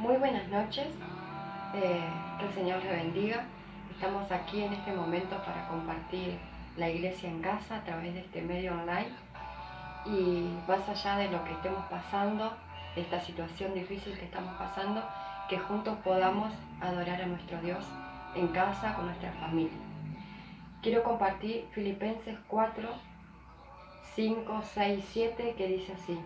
Muy buenas noches, que el Señor le bendiga. Estamos aquí en este momento para compartir la iglesia en casa a través de este medio online y más allá de lo que estemos pasando, de esta situación difícil que estamos pasando, que juntos podamos adorar a nuestro Dios en casa con nuestra familia. Quiero compartir Filipenses 4, 5, 6, 7 que dice así: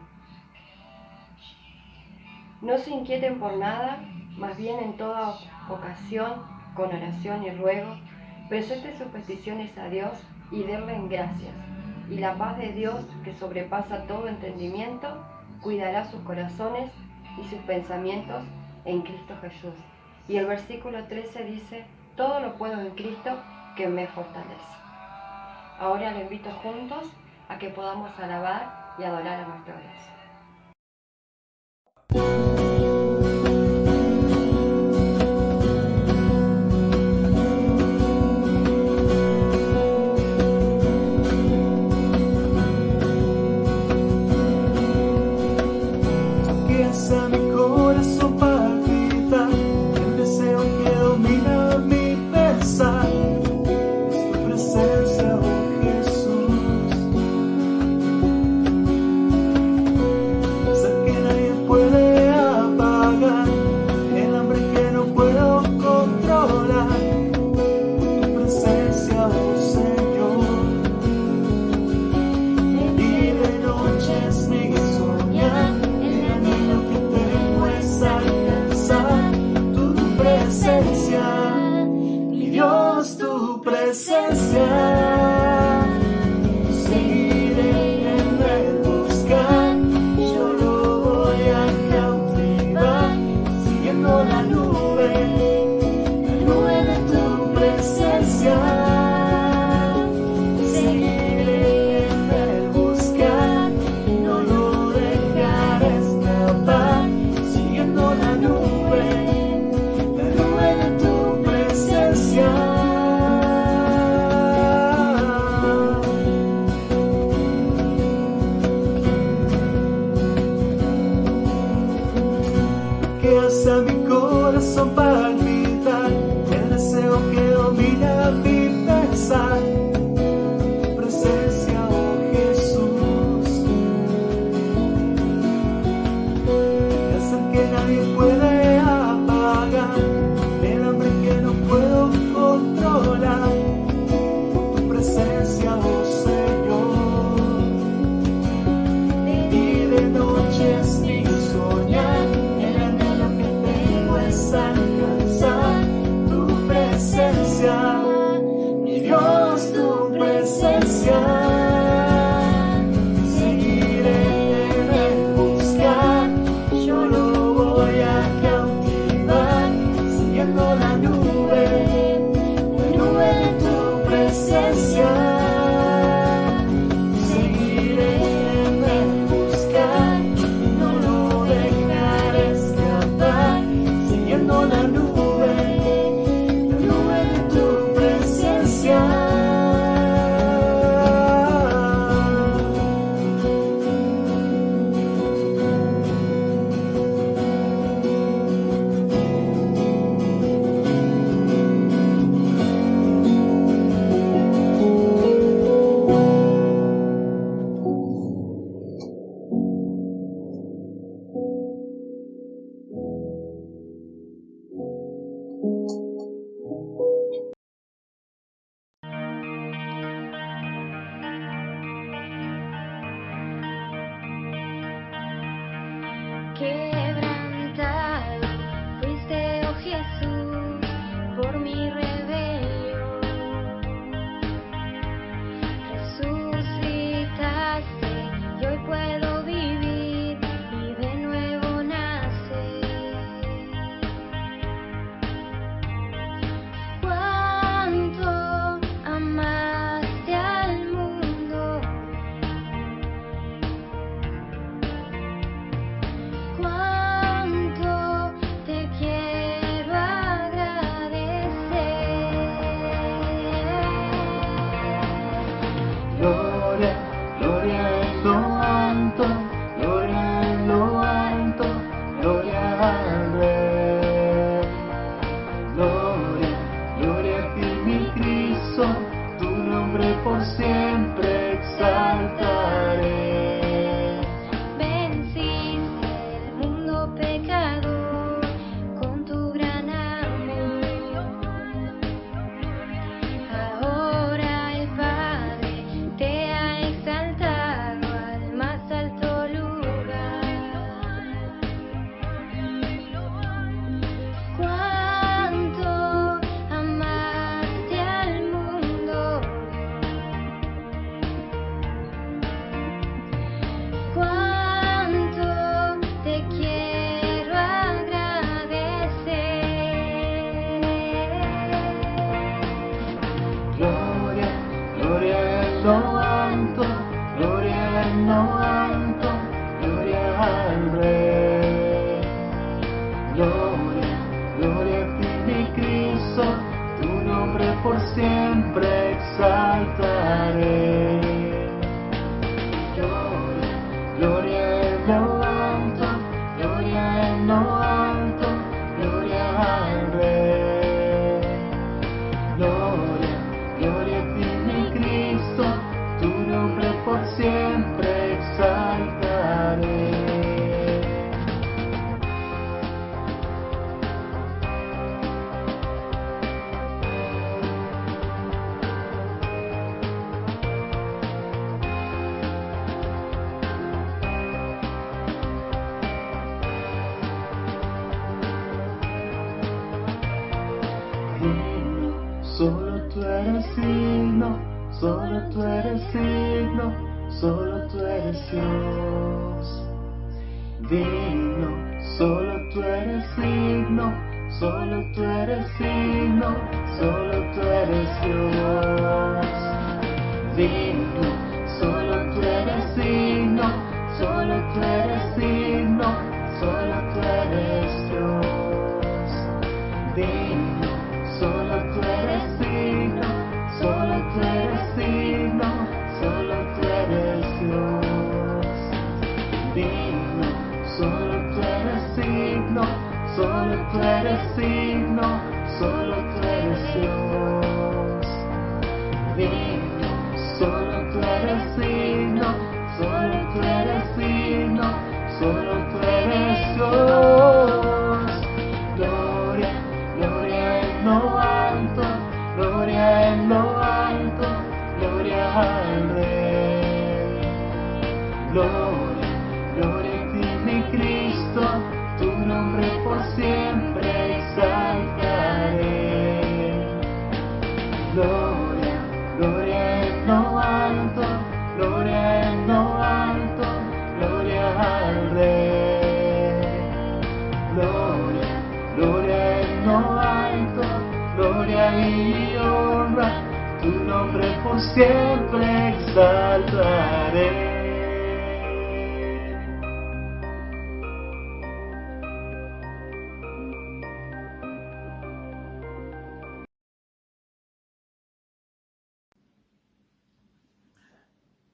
No se inquieten por nada, más bien en toda ocasión, con oración y ruego, presenten sus peticiones a Dios y denle gracias. Y la paz de Dios, que sobrepasa todo entendimiento, cuidará sus corazones y sus pensamientos en Cristo Jesús. Y el versículo 13 dice: todo lo puedo en Cristo que me fortalece. Ahora lo invito juntos a que podamos alabar y adorar a nuestro Dios. A mi corazón palpita el deseo que domina mi pensar, es tu presencia, oh Jesús, sed que nadie puede apagar, el hambre que no puedo controlar, tu presencia, oh Señor, y de noche es mi soñar. Mi Dios, tu presencia, seguiré en el buscar, yo lo voy a cautivar, siguiendo la nube de tu presencia, seguiré en el buscar, no lo dejaré escapar, siguiendo la nube. Que hace a mi corazón palpitar, el deseo que domina mi pensar, tu presencia, oh Jesús, que hace que nadie puede apagar, el hambre que no puedo controlar, tu presencia, oh Señor, y de noche es mi soñar, alcanzar tu presencia, mi Dios, tu presencia, seguiré en el buscar, yo lo voy a cautivar, siguiendo la nube de tu presencia, seguiré en el buscar, no lo dejaré escapar, siguiendo la nube de tu presencia. Quebrantado fuiste, oh Jesús, por mi rebelión. Resucitaste y hoy puedo vivir y de nuevo nacer. Cuánto amaste al mundo, cuánto te quiero agradecer. Gloria, gloria en lo alto, gloria en lo alto, gloria al Rey. Gloria, gloria a ti mi Cristo, tu nombre por siempre exaltaré. Gloria, gloria en lo alto, gloria en lo alto, gloria al Rey. Gloria, gloria a ti mi Cristo, tu nombre por siempre exaltaré. Solo tú eres digno, solo tú eres digno, solo tú eres Dios. Digno, solo tú eres digno, solo tú eres digno, solo tú eres Dios. Digno, solo tú eres digno, solo tú eres digno, solo tú eres Dios. Digno, solo tú eres digno, solo tú eres digno, solo tú eres Dios. Digno, solo tú eres digno, solo tú eres digno, solo tú eres Dios. Digno, solo tú eres digno, solo tú eres digno, solo tú eres Dios. Gloria, gloria en lo alto, gloria en lo alto, gloria al Rey. Gloria, gloria a ti mi Cristo, tu nombre por siempre exaltaré. Gloria, gloria en lo alto, gloria en lo alto, gloria al Rey. Gloria, gloria en lo alto, gloria y honra, tu nombre por siempre exaltaré.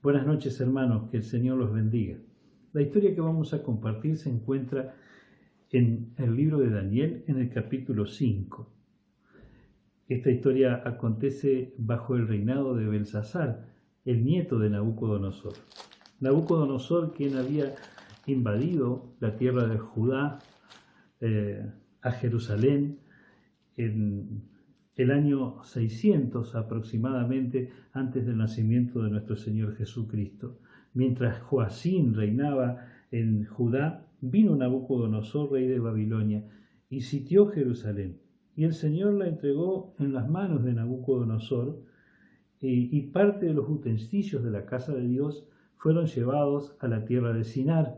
Buenas noches, hermanos, que el Señor los bendiga. La historia que vamos a compartir se encuentra en el libro de Daniel, en el capítulo 5. Esta historia acontece bajo el reinado de Belsasar, el nieto de Nabucodonosor. Nabucodonosor, quien había invadido la tierra de Judá, a Jerusalén, en el año 600 aproximadamente antes del nacimiento de nuestro Señor Jesucristo. Mientras Joacín reinaba en Judá, vino Nabucodonosor, rey de Babilonia, y sitió Jerusalén. Y el Señor la entregó en las manos de Nabucodonosor, y parte de los utensilios de la casa de Dios fueron llevados a la tierra de Sinar.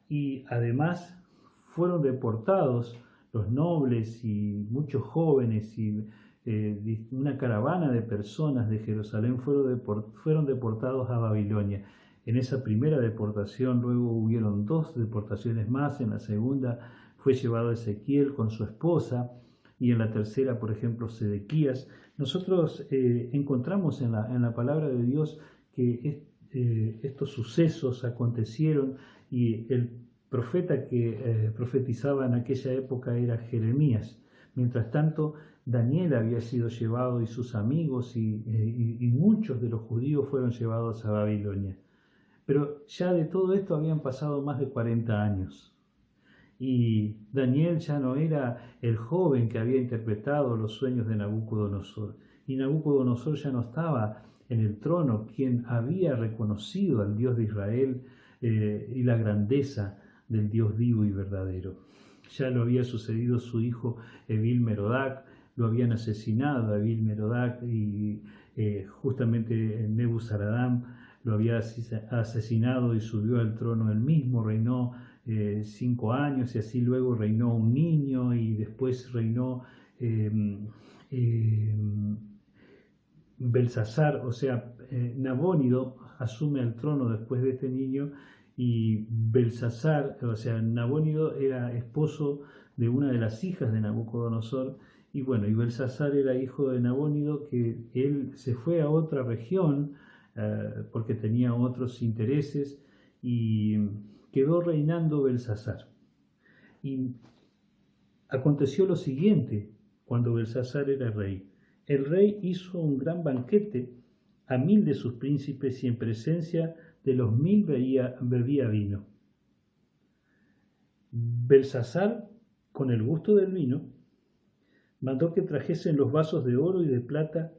Y además fueron deportados los nobles y muchos jóvenes y una caravana de personas de Jerusalén fueron deportados a Babilonia. En esa primera deportación luego hubieron 2 deportaciones más. En la segunda fue llevado Ezequiel con su esposa, y en la tercera, por ejemplo, Sedequías. Nosotros encontramos en la palabra de Dios que estos sucesos acontecieron, y el profeta que profetizaba en aquella época era Jeremías. Mientras tanto, Daniel había sido llevado, y sus amigos y muchos de los judíos fueron llevados a Babilonia. Pero ya de todo esto habían pasado más de 40 años. Y Daniel ya no era el joven que había interpretado los sueños de Nabucodonosor. Y Nabucodonosor ya no estaba en el trono, quien había reconocido al Dios de Israel y la grandeza del Dios vivo y verdadero. Ya lo había sucedido su hijo Evil Merodac, lo habían asesinado a Evil Merodac, y justamente Nebuzaradán lo había asesinado y subió al trono él mismo. Reinó 5 años, y así luego reinó un niño, y después reinó Belsasar, o sea, Nabónido asume el trono después de este niño, y Belsasar, o sea, Nabónido era esposo de una de las hijas de Nabucodonosor, y bueno, y Belsasar era hijo de Nabónido, que él se fue a otra región porque tenía otros intereses, y quedó reinando Belsasar. Y aconteció lo siguiente cuando Belsasar era rey. El rey hizo un gran banquete a 1000 de sus príncipes y en presencia de los 1000 bebía vino. Belsasar, con el gusto del vino, mandó que trajesen los vasos de oro y de plata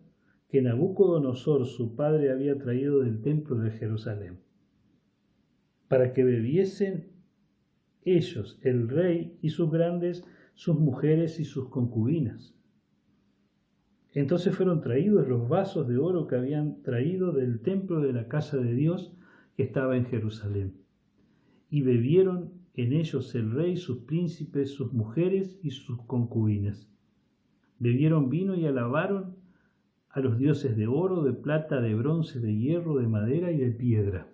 que Nabucodonosor, su padre, había traído del templo de Jerusalén, para que bebiesen ellos, el rey y sus grandes, sus mujeres y sus concubinas. Entonces fueron traídos los vasos de oro que habían traído del templo de la casa de Dios que estaba en Jerusalén, y bebieron en ellos el rey, sus príncipes, sus mujeres y sus concubinas. Bebieron vino y alabaron a los dioses de oro, de plata, de bronce, de hierro, de madera y de piedra.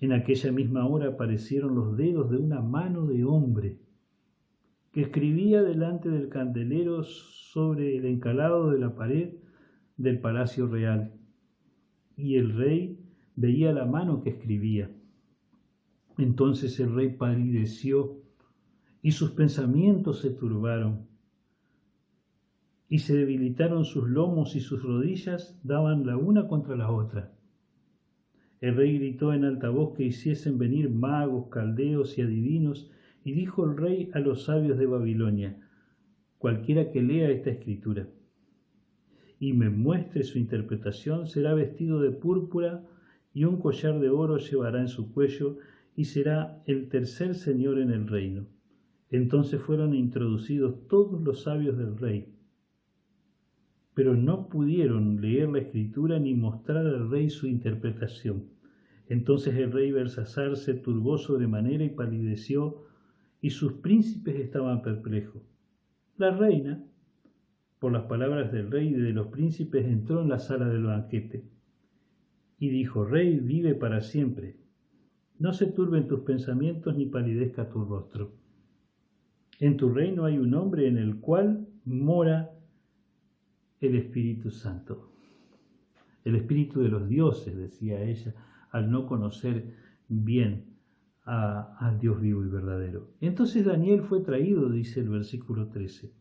En aquella misma hora aparecieron los dedos de una mano de hombre que escribía delante del candelero sobre el encalado de la pared del palacio real, y el rey veía la mano que escribía. Entonces el rey palideció y sus pensamientos se turbaron, y se debilitaron sus lomos y sus rodillas daban la una contra la otra. El rey gritó en alta voz que hiciesen venir magos, caldeos y adivinos, y dijo el rey a los sabios de Babilonia: cualquiera que lea esta escritura y me muestre su interpretación será vestido de púrpura y un collar de oro llevará en su cuello y será el tercer señor en el reino. Entonces fueron introducidos todos los sabios del rey, pero no pudieron leer la escritura ni mostrar al rey su interpretación. Entonces el rey Belsasar se turbó sobremanera y palideció, y sus príncipes estaban perplejos. La reina, por las palabras del rey y de los príncipes, entró en la sala del banquete y dijo: Rey, vive para siempre. No se turben tus pensamientos ni palidezca tu rostro. En tu reino hay un hombre en el cual mora el Espíritu Santo. El Espíritu de los dioses, decía ella, al no conocer bien al Dios vivo y verdadero. Entonces Daniel fue traído, dice el versículo 13.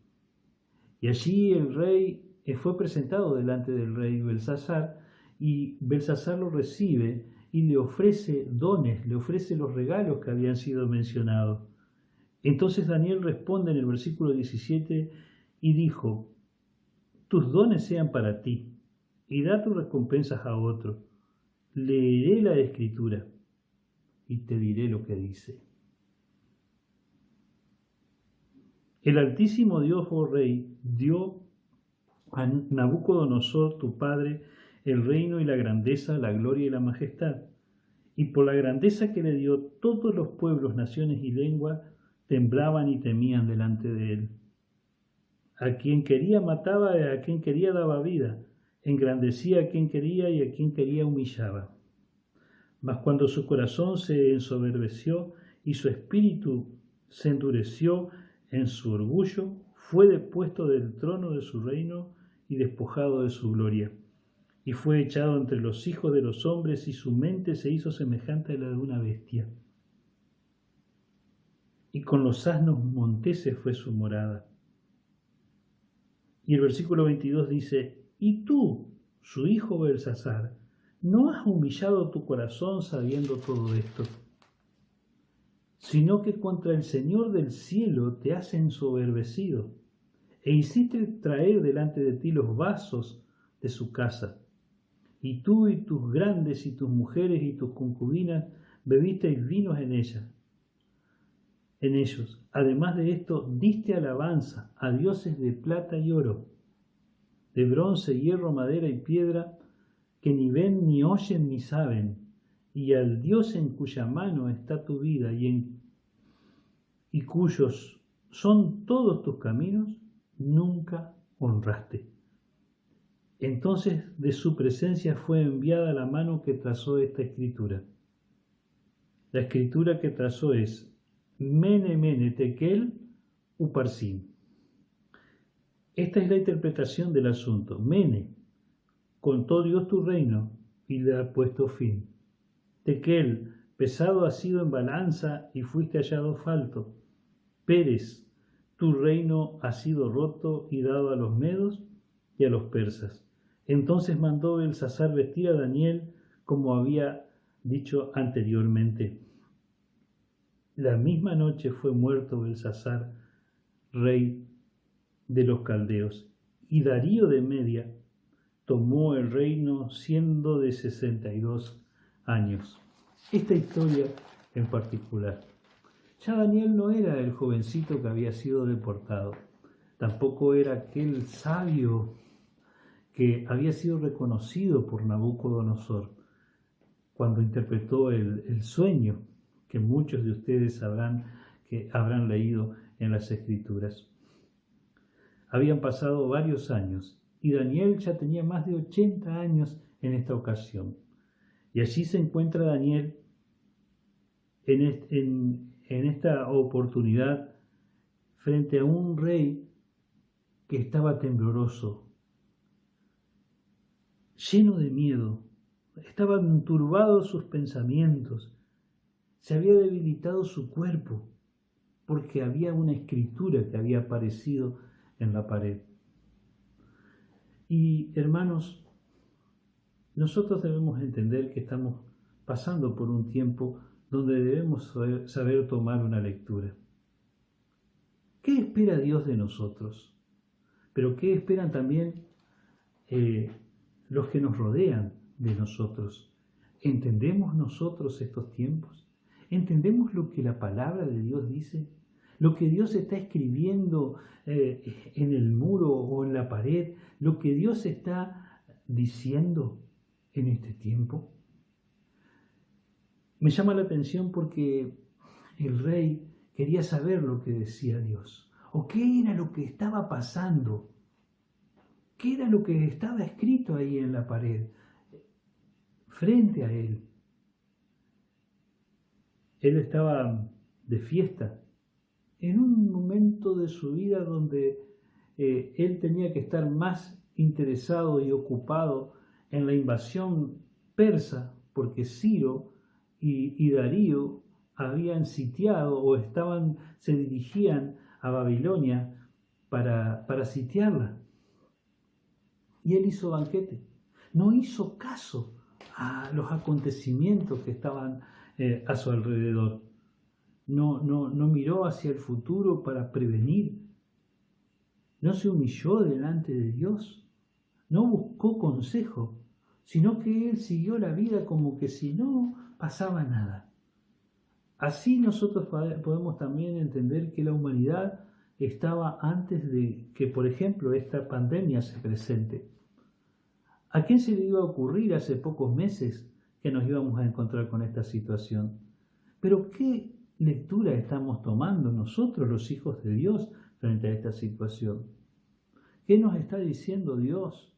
Y allí el rey fue presentado delante del rey Belsasar, y Belsasar lo recibe y le ofrece dones, le ofrece los regalos que habían sido mencionados. Entonces Daniel responde en el versículo 17 y dijo: tus dones sean para ti, y da tus recompensas a otro. Leeré la escritura y te diré lo que dice. El Altísimo Dios, oh Rey, dio a Nabucodonosor, tu padre, el reino y la grandeza, la gloria y la majestad. Y por la grandeza que le dio, todos los pueblos, naciones y lenguas temblaban y temían delante de él. A quien quería mataba, y a quien quería daba vida. Engrandecía a quien quería y a quien quería humillaba. Mas cuando su corazón se ensoberbeció y su espíritu se endureció en su orgullo, fue depuesto del trono de su reino y despojado de su gloria. Y fue echado entre los hijos de los hombres, y su mente se hizo semejante a la de una bestia. Y con los asnos monteses fue su morada. Y el versículo 22 dice: y tú, su hijo Belsasar, ¿no has humillado tu corazón sabiendo todo esto? Sino que contra el Señor del cielo te has ensoberbecido, e hiciste traer delante de ti los vasos de su casa. Y tú y tus grandes y tus mujeres y tus concubinas bebisteis vinos en ellos. Además de esto, diste alabanza a dioses de plata y oro, de bronce, hierro, madera y piedra, que ni ven, ni oyen, ni saben, y al Dios en cuya mano está tu vida y cuyos son todos tus caminos, nunca honraste. Entonces de su presencia fue enviada la mano que trazó esta escritura. La escritura que trazó es Mene, Mene, Tekel, Uparsin. Esta es la interpretación del asunto. Mene, contó Dios tu reino y le ha puesto fin. Tekel, pesado has sido en balanza y fuiste hallado falto. Peres, tu reino ha sido roto y dado a los medos y a los persas. Entonces mandó Belsasar vestir a Daniel como había dicho anteriormente. La misma noche fue muerto Belsasar, rey de los caldeos, y Darío de Media tomó el reino siendo de 62 años. Esta historia en particular. Ya Daniel no era el jovencito que había sido deportado, tampoco era aquel sabio que había sido reconocido por Nabucodonosor cuando interpretó el sueño que muchos de ustedes habrán leído en las Escrituras. Habían pasado varios años y Daniel ya tenía más de 80 años en esta ocasión. Y allí se encuentra Daniel en esta oportunidad frente a un rey que estaba tembloroso, lleno de miedo. Estaban turbados sus pensamientos, se había debilitado su cuerpo porque había una escritura que había aparecido en la pared. Y hermanos, nosotros debemos entender que estamos pasando por un tiempo donde debemos saber tomar una lectura. ¿Qué espera Dios de nosotros? Pero ¿qué esperan también los que nos rodean de nosotros? ¿Entendemos nosotros estos tiempos? ¿Entendemos lo que la palabra de Dios dice? ¿Lo que Dios está escribiendo en el muro o en la pared? ¿Lo que Dios está diciendo en este tiempo? Me llama la atención porque el rey quería saber lo que decía Dios, o qué era lo que estaba pasando, qué era lo que estaba escrito ahí en la pared, frente a él. Él estaba de fiesta, en un momento de su vida donde él tenía que estar más interesado y ocupado en la invasión persa, porque Ciro y Darío habían sitiado o se dirigían a Babilonia para sitiarla. Y él hizo banquete, no hizo caso a los acontecimientos que estaban a su alrededor. No miró hacia el futuro para prevenir. No se humilló delante de Dios. No buscó consejo, sino que él siguió la vida como que si no pasaba nada. Así nosotros podemos también entender que la humanidad estaba antes de que, por ejemplo, esta pandemia se presente. ¿A quién se le iba a ocurrir hace pocos meses que nos íbamos a encontrar con esta situación? Pero ¿qué lectura estamos tomando nosotros, los hijos de Dios, frente a esta situación? ¿Qué nos está diciendo Dios?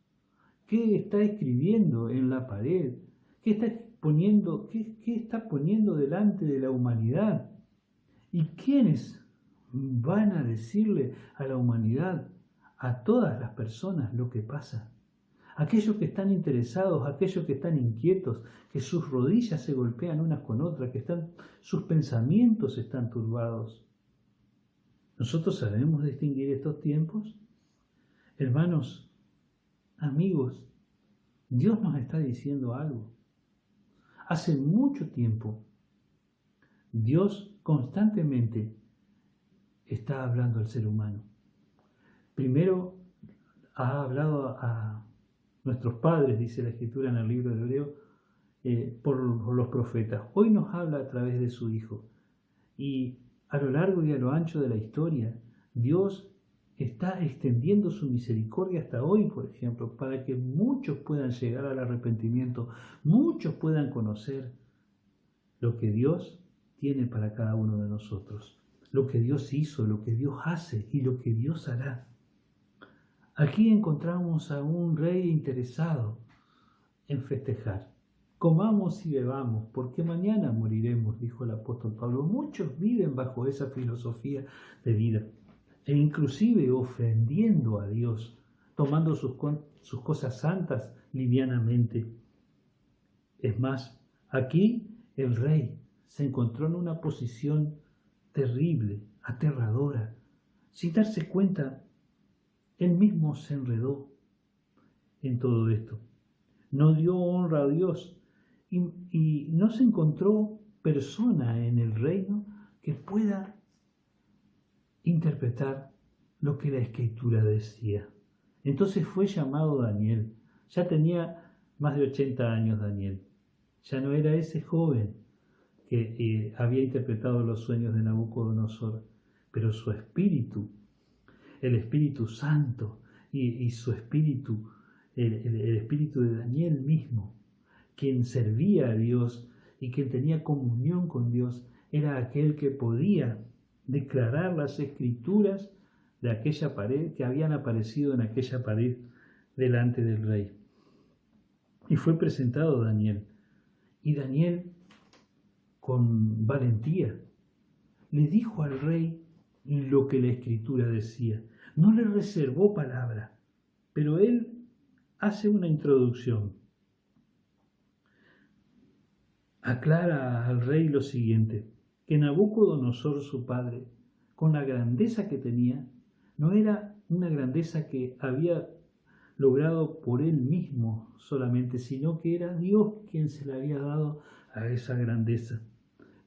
¿Qué está escribiendo en la pared? ¿Qué está poniendo delante de la humanidad? ¿Y quiénes van a decirle a la humanidad, a todas las personas, lo que pasa? Aquellos que están interesados, aquellos que están inquietos, que sus rodillas se golpean unas con otras, sus pensamientos están turbados. ¿Nosotros sabemos distinguir estos tiempos? Hermanos, amigos, Dios nos está diciendo algo. Hace mucho tiempo, Dios constantemente está hablando al ser humano. Primero ha hablado a nuestros padres, dice la Escritura en el libro de Hebreo, por los profetas. Hoy nos habla a través de su Hijo. Y a lo largo y a lo ancho de la historia, Dios está extendiendo su misericordia hasta hoy, por ejemplo, para que muchos puedan llegar al arrepentimiento, muchos puedan conocer lo que Dios tiene para cada uno de nosotros, lo que Dios hizo, lo que Dios hace y lo que Dios hará. Aquí encontramos a un rey interesado en festejar, comamos y bebamos, porque mañana moriremos, dijo el apóstol Pablo. Muchos viven bajo esa filosofía de vida, e inclusive ofendiendo a Dios, tomando sus cosas santas livianamente. Es más, aquí el rey se encontró en una posición terrible, aterradora. Sin darse cuenta, él mismo se enredó en todo esto. No dio honra a Dios y no se encontró persona en el reino que pueda interpretar lo que la Escritura decía. Entonces fue llamado Daniel. Ya tenía más de 80 años Daniel. Ya no era ese joven que había interpretado los sueños de Nabucodonosor, pero su espíritu, el Espíritu Santo y su espíritu, el espíritu de Daniel mismo, quien servía a Dios y quien tenía comunión con Dios, era aquel que podía declarar las escrituras de aquella pared que habían aparecido en aquella pared delante del rey. Y fue presentado Daniel. Y Daniel, con valentía, le dijo al rey lo que la escritura decía. No le reservó palabra, pero él hace una introducción. Aclara al rey lo siguiente, que Nabucodonosor, su padre, con la grandeza que tenía, no era una grandeza que había logrado por él mismo solamente, sino que era Dios quien se le había dado a esa grandeza.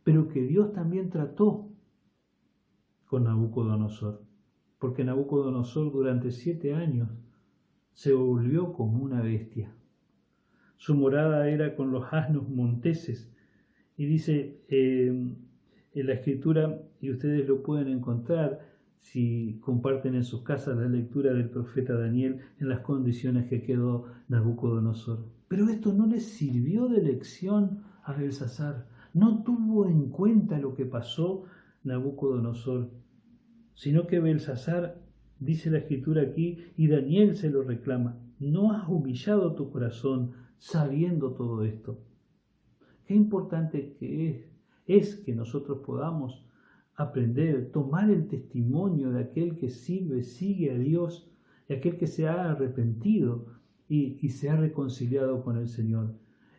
Pero que Dios también trató con Nabucodonosor, porque Nabucodonosor durante 7 años se volvió como una bestia. Su morada era con los asnos monteses, y dice en la escritura, y ustedes lo pueden encontrar si comparten en sus casas la lectura del profeta Daniel, en las condiciones que quedó Nabucodonosor. Pero esto no le sirvió de lección a Belsasar. No tuvo en cuenta lo que pasó Nabucodonosor, sino que Belsasar, dice la escritura aquí, y Daniel se lo reclama: no has humillado tu corazón sabiendo todo esto. Qué importante que es que nosotros podamos aprender, tomar el testimonio de aquel que sirve, sigue a Dios, de aquel que se ha arrepentido y se ha reconciliado con el Señor,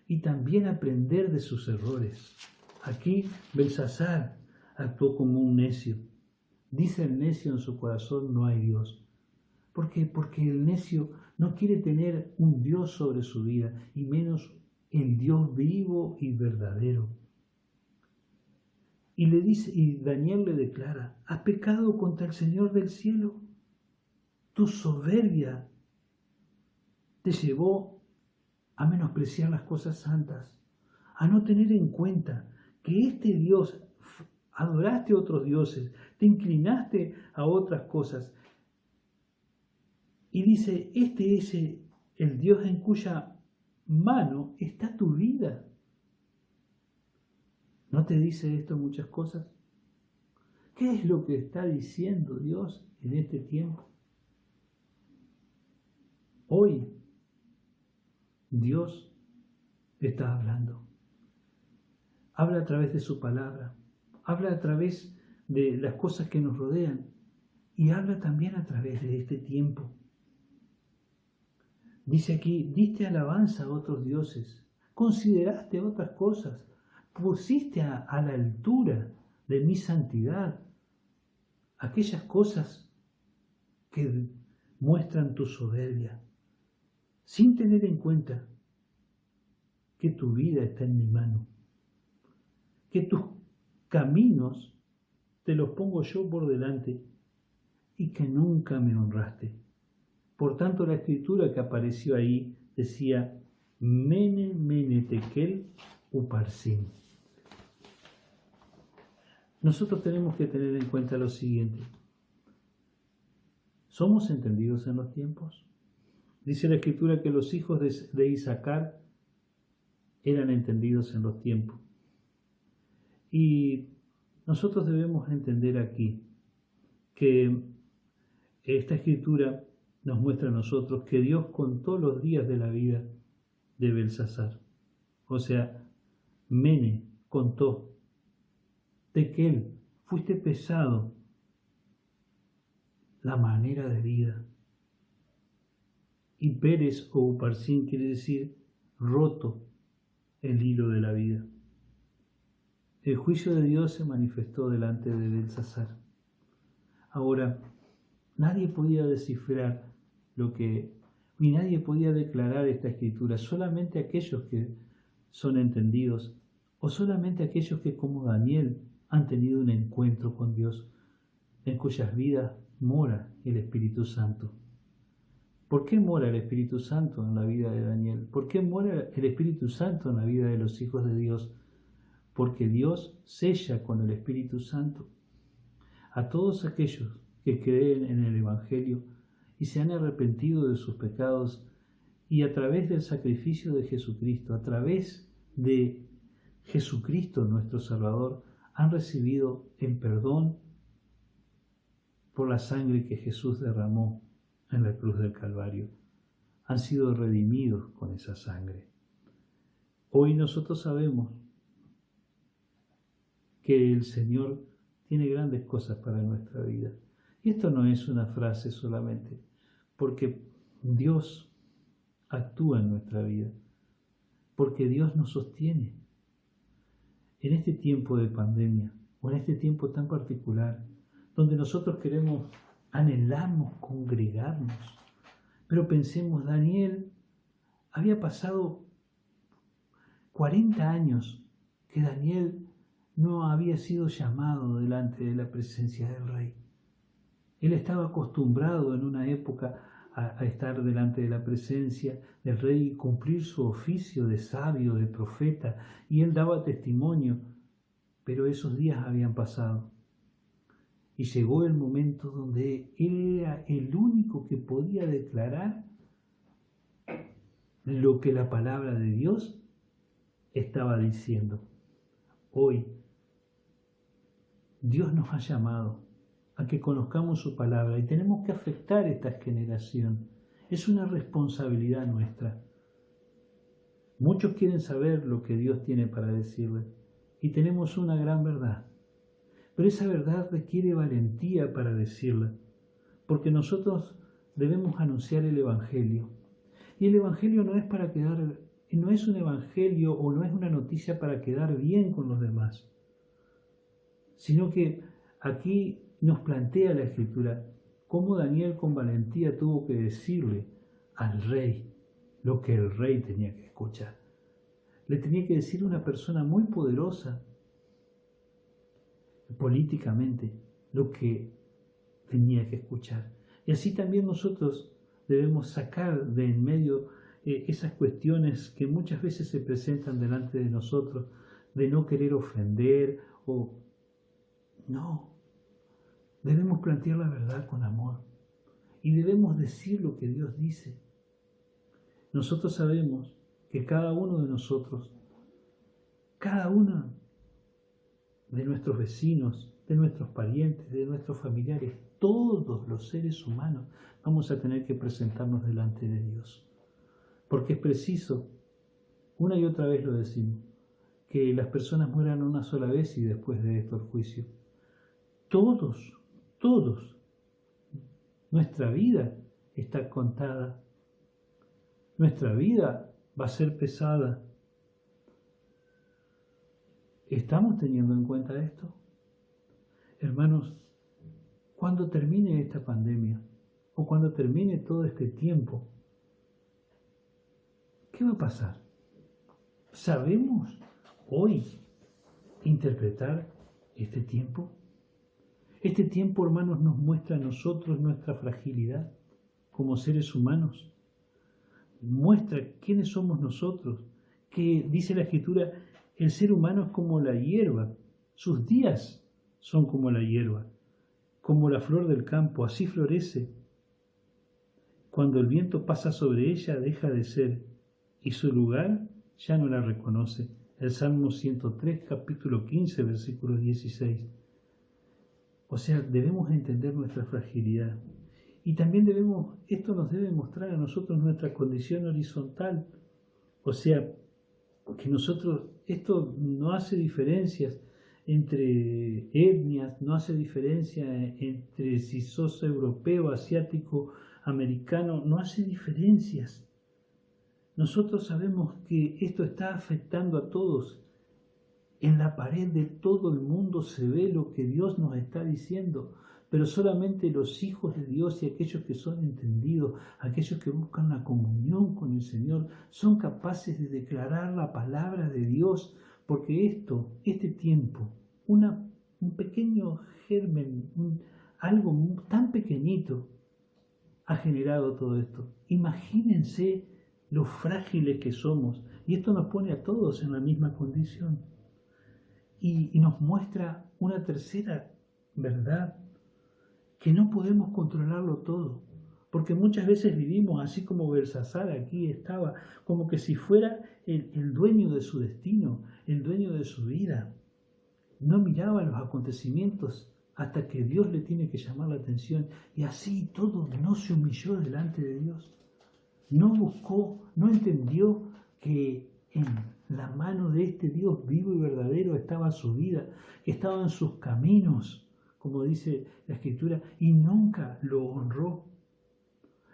y también aprender de sus errores. Aquí Belsasar actuó como un necio. Dice el necio en su corazón: no hay Dios. ¿Por qué? Porque el necio no quiere tener un Dios sobre su vida, y menos el Dios vivo y verdadero. Y le dice, y Daniel le declara: has pecado contra el Señor del cielo. Tu soberbia te llevó a menospreciar las cosas santas, a no tener en cuenta que este Dios, adoraste a otros dioses, te inclinaste a otras cosas. Y dice: este es el Dios en cuya mano está tu vida. ¿No te dice esto muchas cosas? ¿Qué es lo que está diciendo Dios en este tiempo? Hoy Dios está hablando. Habla a través de su palabra, habla a través de las cosas que nos rodean y habla también a través de este tiempo. Dice aquí: diste alabanza a otros dioses, consideraste otras cosas, pusiste a la altura de mi santidad aquellas cosas que muestran tu soberbia, sin tener en cuenta que tu vida está en mi mano, que tus caminos te los pongo yo por delante y que nunca me honraste. Por tanto, la escritura que apareció ahí decía: Mene, mene, tekel, uparsin. Nosotros tenemos que tener en cuenta lo siguiente: ¿somos entendidos en los tiempos? Dice la escritura que los hijos de Isaacar eran entendidos en los tiempos. Y nosotros debemos entender aquí que esta escritura nos muestra a nosotros que Dios contó los días de la vida de Belsasar. O sea, Mene contó: Tekel, fuiste pesado la manera de vida. Y Pérez o Uparsin quiere decir roto el hilo de la vida. El juicio de Dios se manifestó delante de Belsasar. Ahora, nadie podía descifrar ni nadie podía declarar esta escritura, solamente aquellos que son entendidos, o solamente aquellos que, como Daniel, han tenido un encuentro con Dios, en cuyas vidas mora el Espíritu Santo. ¿Por qué mora el Espíritu Santo en la vida de Daniel? ¿Por qué mora el Espíritu Santo en la vida de los hijos de Dios? Porque Dios sella con el Espíritu Santo a todos aquellos que creen en el Evangelio y se han arrepentido de sus pecados, y a través del sacrificio de Jesucristo, a través de Jesucristo nuestro Salvador, han recibido el perdón por la sangre que Jesús derramó en la cruz del Calvario. Han sido redimidos con esa sangre. Hoy nosotros sabemos que el Señor tiene grandes cosas para nuestra vida. Y esto no es una frase solamente, porque Dios actúa en nuestra vida, porque Dios nos sostiene. En este tiempo de pandemia, o en este tiempo tan particular, donde nosotros anhelamos congregarnos, pero pensemos, Daniel había pasado 40 años que Daniel no había sido llamado delante de la presencia del rey. Él estaba acostumbrado en una época a estar delante de la presencia del rey y cumplir su oficio de sabio, de profeta, y él daba testimonio, pero esos días habían pasado. Y llegó el momento donde él era el único que podía declarar lo que la palabra de Dios estaba diciendo. Hoy, Dios nos ha llamado a que conozcamos su palabra y tenemos que afectar esta generación. Es una responsabilidad nuestra. Muchos quieren saber lo que Dios tiene para decirles y tenemos una gran verdad. Pero esa verdad requiere valentía para decirla, porque nosotros debemos anunciar el Evangelio. Y el Evangelio no es un evangelio o no es una noticia para quedar bien con los demás, sino que aquí nos plantea la Escritura cómo Daniel con valentía tuvo que decirle al rey lo que el rey tenía que escuchar. Le tenía que decir a una persona muy poderosa políticamente lo que tenía que escuchar. Y así también nosotros debemos sacar de en medio esas cuestiones que muchas veces se presentan delante de nosotros, de no querer ofender o no. Debemos plantear la verdad con amor y debemos decir lo que Dios dice. Nosotros sabemos que cada uno de nosotros, cada uno de nuestros vecinos, de nuestros parientes, de nuestros familiares, todos los seres humanos vamos a tener que presentarnos delante de Dios. Porque es preciso, una y otra vez lo decimos, que las personas mueran una sola vez y después de esto el juicio. Todos, nuestra vida está contada. Nuestra vida va a ser pesada. ¿Estamos teniendo en cuenta esto? Hermanos, cuando termine esta pandemia o cuando termine todo este tiempo, ¿qué va a pasar? ¿Sabemos hoy interpretar este tiempo? Este tiempo, hermanos, nos muestra a nosotros nuestra fragilidad como seres humanos. Muestra quiénes somos nosotros, que dice la Escritura, el ser humano es como la hierba, sus días son como la hierba, como la flor del campo, así florece. Cuando el viento pasa sobre ella, deja de ser, y su lugar ya no la reconoce. El Salmo 103, capítulo 15, versículo 16. O sea, debemos entender nuestra fragilidad. Y también esto nos debe mostrar a nosotros nuestra condición horizontal. O sea, que nosotros, esto no hace diferencias entre etnias, no hace diferencia entre si sos europeo, asiático, americano, no hace diferencias. Nosotros sabemos que esto está afectando a todos. En la pared de todo el mundo se ve lo que Dios nos está diciendo, pero solamente los hijos de Dios y aquellos que son entendidos, aquellos que buscan la comunión con el Señor, son capaces de declarar la palabra de Dios, porque este tiempo, un pequeño germen, algo tan pequeñito, ha generado todo esto. Imagínense lo frágiles que somos, y esto nos pone a todos en la misma condición. Y nos muestra una tercera verdad, que no podemos controlarlo todo, porque muchas veces vivimos así como Belsasar aquí estaba, como que si fuera el dueño de su destino, el dueño de su vida. No miraba los acontecimientos hasta que Dios le tiene que llamar la atención, y así todo no se humilló delante de Dios. No buscó, no entendió que en la mano de este Dios vivo y verdadero estaba su vida, que estaban sus caminos, como dice la Escritura, y nunca lo honró.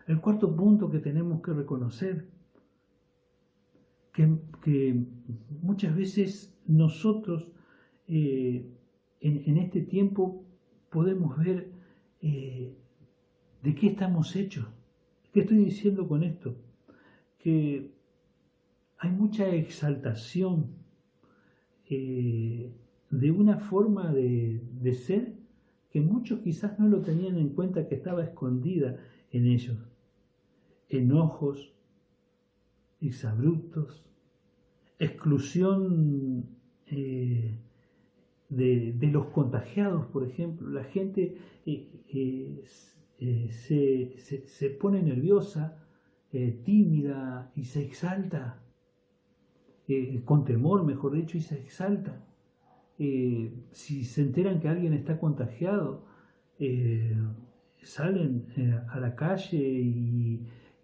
El cuarto punto que tenemos que reconocer, que muchas veces nosotros en este tiempo podemos ver de qué estamos hechos. ¿Qué estoy diciendo con esto? Que hay mucha exaltación de una forma de ser que muchos quizás no lo tenían en cuenta, que estaba escondida en ellos. Enojos, exabruptos, exclusión de los contagiados, por ejemplo. La gente se pone nerviosa, tímida, y se exalta, con temor, mejor dicho, y se exalta. Si se enteran que alguien está contagiado, salen a la calle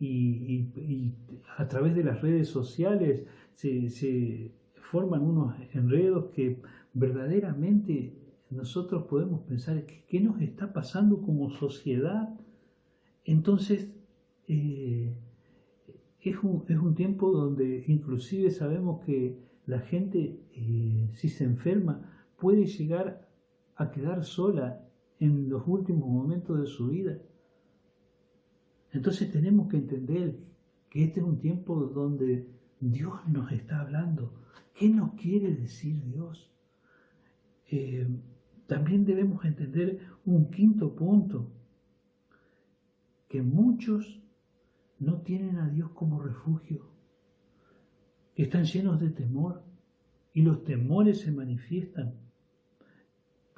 y a través de las redes sociales se forman unos enredos que verdaderamente nosotros podemos pensar, ¿qué nos está pasando como sociedad? Entonces, es un tiempo donde inclusive sabemos que la gente, si se enferma, puede llegar a quedar sola en los últimos momentos de su vida. Entonces tenemos que entender que este es un tiempo donde Dios nos está hablando. ¿Qué nos quiere decir Dios? También debemos entender un quinto punto, que muchos no tienen a Dios como refugio, que están llenos de temor, y los temores se manifiestan.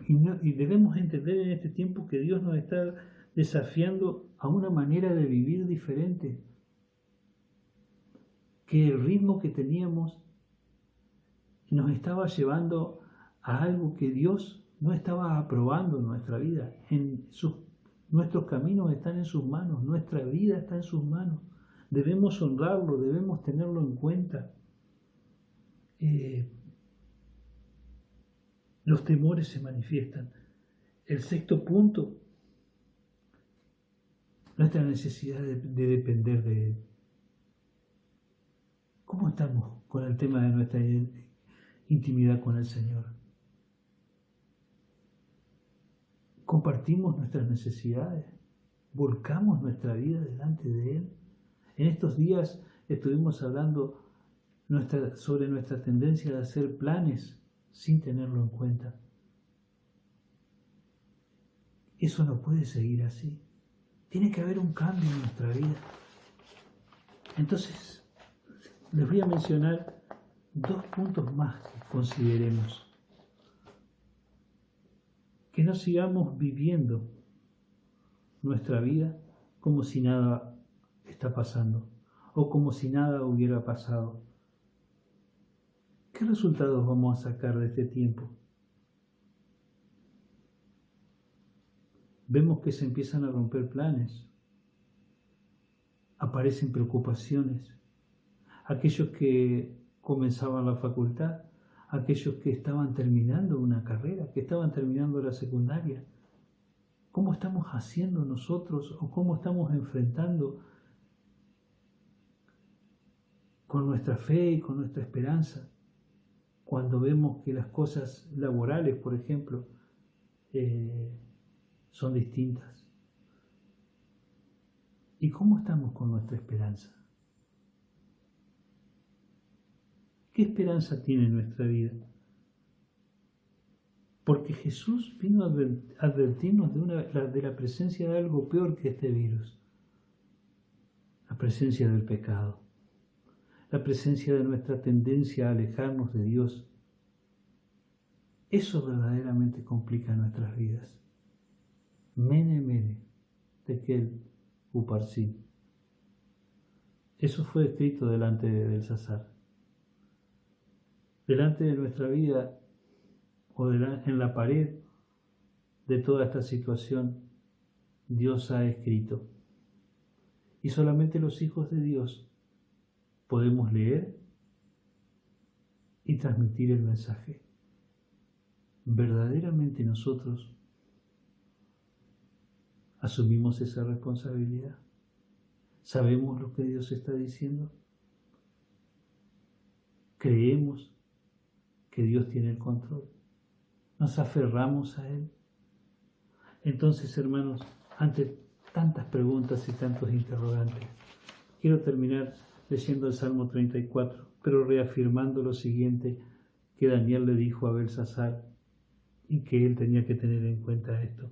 Y debemos entender en este tiempo que Dios nos está desafiando a una manera de vivir diferente, que el ritmo que teníamos nos estaba llevando a algo que Dios no estaba aprobando en nuestra vida. Nuestros caminos están en sus manos, nuestra vida está en sus manos. Debemos honrarlo, debemos tenerlo en cuenta. Los temores se manifiestan. El sexto punto, nuestra necesidad de depender de Él. ¿Cómo estamos con el tema de nuestra intimidad con el Señor? ¿Compartimos nuestras necesidades? ¿Volcamos nuestra vida delante de Él? En estos días estuvimos hablando sobre nuestra tendencia de hacer planes sin tenerlo en cuenta. Eso no puede seguir así. Tiene que haber un cambio en nuestra vida. Entonces, les voy a mencionar 2 puntos más que consideremos. Que no sigamos viviendo nuestra vida como si nada está pasando o como si nada hubiera pasado. ¿Qué resultados vamos a sacar de este tiempo? Vemos que se empiezan a romper planes, aparecen preocupaciones. Aquellos que comenzaban la facultad, aquellos que estaban terminando una carrera, que estaban terminando la secundaria. ¿Cómo estamos haciendo nosotros o cómo estamos enfrentando con nuestra fe y con nuestra esperanza cuando vemos que las cosas laborales, por ejemplo, son distintas? ¿Y cómo estamos con nuestra esperanza? ¿Qué esperanza tiene nuestra vida? Porque Jesús vino a advertirnos de la presencia de algo peor que este virus. La presencia del pecado. La presencia de nuestra tendencia a alejarnos de Dios. Eso verdaderamente complica nuestras vidas. Mene, mene, tekel, uparsin. Eso fue escrito delante de Belsasar. Delante de nuestra vida o en la pared de toda esta situación, Dios ha escrito. Y solamente los hijos de Dios podemos leer y transmitir el mensaje. Verdaderamente nosotros asumimos esa responsabilidad. ¿Sabemos lo que Dios está diciendo? ¿Creemos que Dios tiene el control? ¿Nos aferramos a Él? Entonces, hermanos, ante tantas preguntas y tantos interrogantes, quiero terminar leyendo el Salmo 34, pero reafirmando lo siguiente que Daniel le dijo a Belsasar y que él tenía que tener en cuenta esto.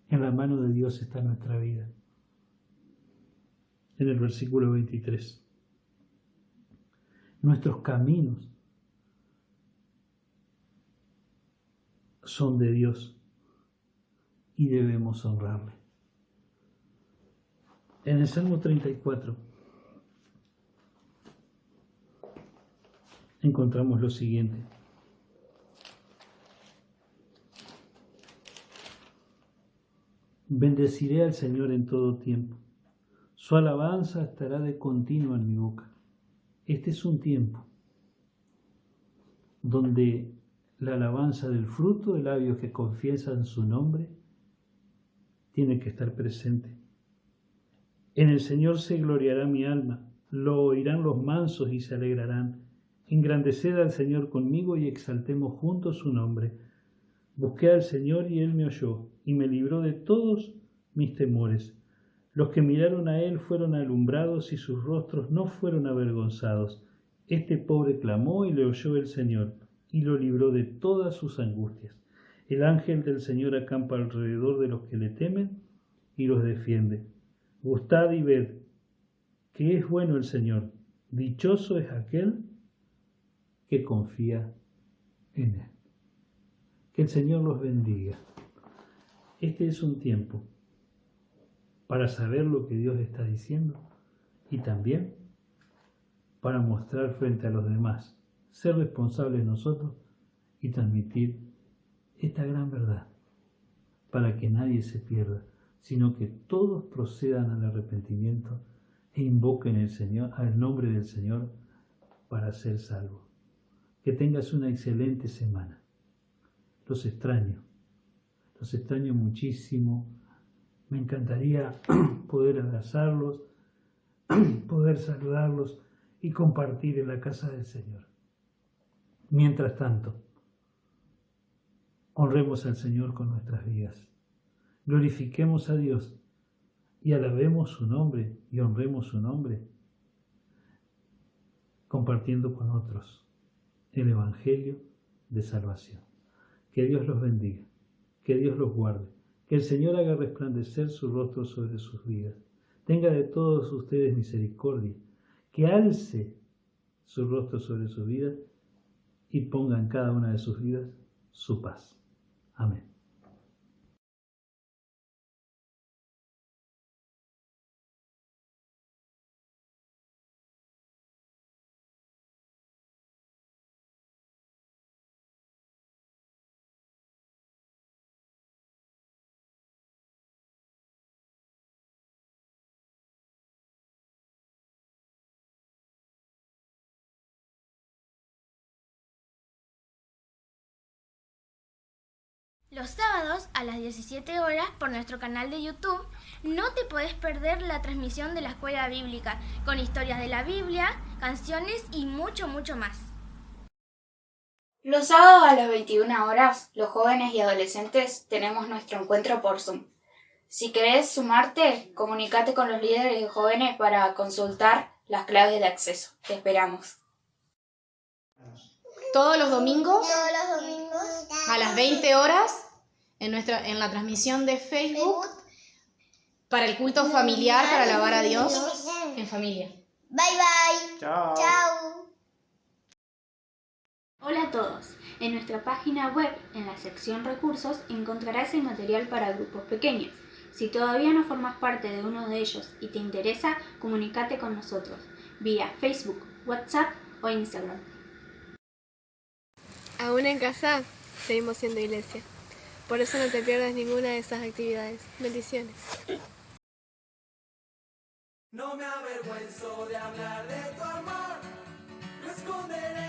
En la mano de Dios está nuestra vida. En el versículo 23. Nuestros caminos son de Dios y debemos honrarle. En el Salmo 34 encontramos lo siguiente. Bendeciré al Señor en todo tiempo. Su alabanza estará de continuo en mi boca. Este es un tiempo donde la alabanza del fruto de labios que confiesan su nombre tiene que estar presente. En el Señor se gloriará mi alma, lo oirán los mansos y se alegrarán. Engrandeced al Señor conmigo y exaltemos juntos su nombre. Busqué al Señor y Él me oyó y me libró de todos mis temores. Los que miraron a Él fueron alumbrados y sus rostros no fueron avergonzados. Este pobre clamó y le oyó el Señor y lo libró de todas sus angustias. El ángel del Señor acampa alrededor de los que le temen y los defiende. Gustad y ved que es bueno el Señor. Dichoso es aquel que confía en Él. Que el Señor los bendiga. Este es un tiempo para saber lo que Dios está diciendo y también para mostrar frente a los demás, ser responsables nosotros y transmitir esta gran verdad para que nadie se pierda, sino que todos procedan al arrepentimiento e invoquen al nombre del Señor para ser salvos. Que tengas una excelente semana. Los extraño muchísimo. Me encantaría poder abrazarlos, poder saludarlos y compartir en la casa del Señor. Mientras tanto, honremos al Señor con nuestras vidas. Glorifiquemos a Dios y alabemos su nombre y honremos su nombre, compartiendo con otros el Evangelio de salvación. Que Dios los bendiga, que Dios los guarde, que el Señor haga resplandecer su rostro sobre sus vidas, tenga de todos ustedes misericordia, que alce su rostro sobre sus vidas y ponga en cada una de sus vidas su paz. Amén. Los sábados a las 17 horas por nuestro canal de YouTube no te podés perder la transmisión de la Escuela Bíblica con historias de la Biblia, canciones y mucho más. Los sábados a las 21 horas, los jóvenes y adolescentes tenemos nuestro encuentro por Zoom. Si querés sumarte, comunícate con los líderes de jóvenes para consultar las claves de acceso. Te esperamos. Todos los domingos a las 20 horas en la transmisión de Facebook para el culto familiar, para alabar a Dios en familia. Bye bye. Chao. Chao. Hola a todos. En nuestra página web, en la sección Recursos, encontrarás el material para grupos pequeños. Si todavía no formas parte de uno de ellos y te interesa, comunícate con nosotros vía Facebook, WhatsApp o Instagram. Aún en casa, seguimos siendo iglesia. Por eso no te pierdas ninguna de esas actividades. Bendiciones. No me avergüenzo de hablar de tu amor, no esconderé